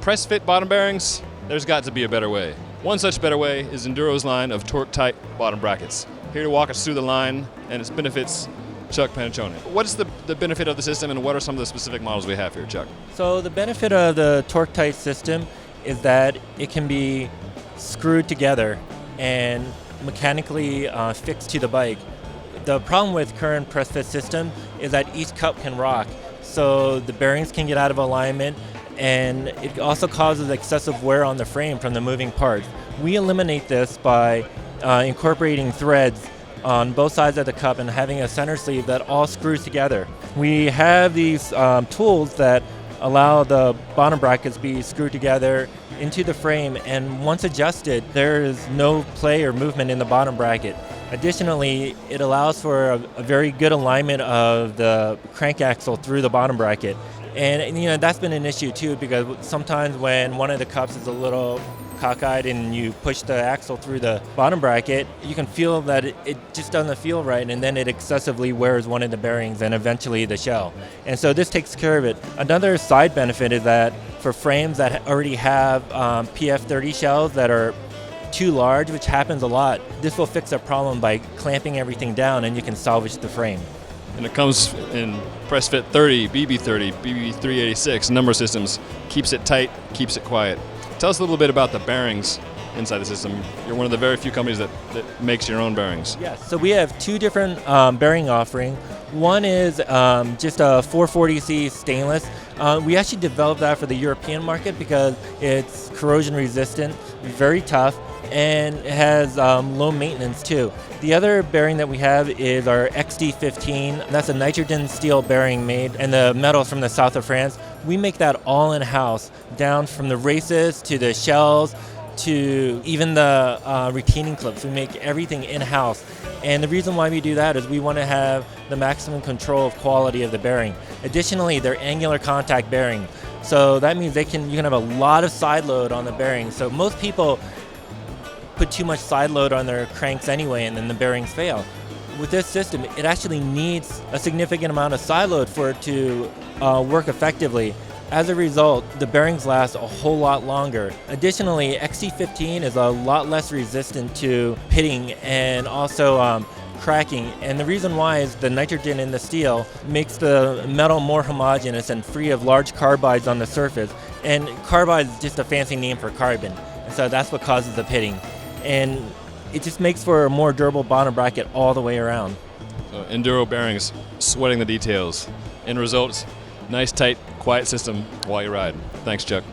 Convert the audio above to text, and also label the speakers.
Speaker 1: press-fit bottom bearings, there's got to be a better way. One such better way is Enduro's line of torque-tight bottom brackets. Here to walk us through the line and its benefits, Chuck Paniccione. What is the benefit of the system, and what are some of the specific models we have here, Chuck?
Speaker 2: So the benefit of the torque-tight system is that it can be screwed together and mechanically fixed to the bike. The problem with current press-fit system is that each cup can rock, so the bearings can get out of alignment, and it also causes excessive wear on the frame from the moving parts. We eliminate this by incorporating threads on both sides of the cup and having a center sleeve that all screws together. We have these tools that allow the bottom brackets to be screwed together into the frame, and once adjusted, there is no play or movement in the bottom bracket. Additionally, it allows for a very good alignment of the crank axle through the bottom bracket. And that's been an issue too, because sometimes when one of the cups is a little cockeyed and you push the axle through the bottom bracket, you can feel that it just doesn't feel right, and then it excessively wears one of the bearings and eventually the shell. And so this takes care of it. Another side benefit is that for frames that already have PF30 shells that are too large, which happens a lot, this will fix that problem by clamping everything down, and you can salvage the frame.
Speaker 1: And it comes in press fit 30, BB30, BB386, number systems. Keeps it tight, keeps it quiet. Tell us a little bit about the bearings inside the system. You're one of the very few companies that makes your own bearings.
Speaker 2: Yes, so we have two different bearing offerings. One is just a 440C stainless. We actually developed that for the European market because it's corrosion resistant, very tough, and it has low maintenance too. The other bearing that we have is our XD15. That's a nitrogen steel bearing made, and the metal from the south of France. We make that all in-house, down from the races to the shells to even the retaining clips. We make everything in-house. And the reason why we do that is we want to have the maximum control of quality of the bearing. Additionally, they're angular contact bearing. So that means you can have a lot of side load on the bearing. So most people put too much side load on their cranks anyway, and then the bearings fail. With this system, it actually needs a significant amount of side load for it to work effectively. As a result, the bearings last a whole lot longer. Additionally, XC15 is a lot less resistant to pitting and also cracking. And the reason why is the nitrogen in the steel makes the metal more homogeneous and free of large carbides on the surface. And carbide is just a fancy name for carbon. And so that's what causes the pitting. And it just makes for a more durable bottom bracket all the way around.
Speaker 1: So Enduro bearings, sweating the details. End results, nice, tight, quiet system while you ride. Thanks, Chuck.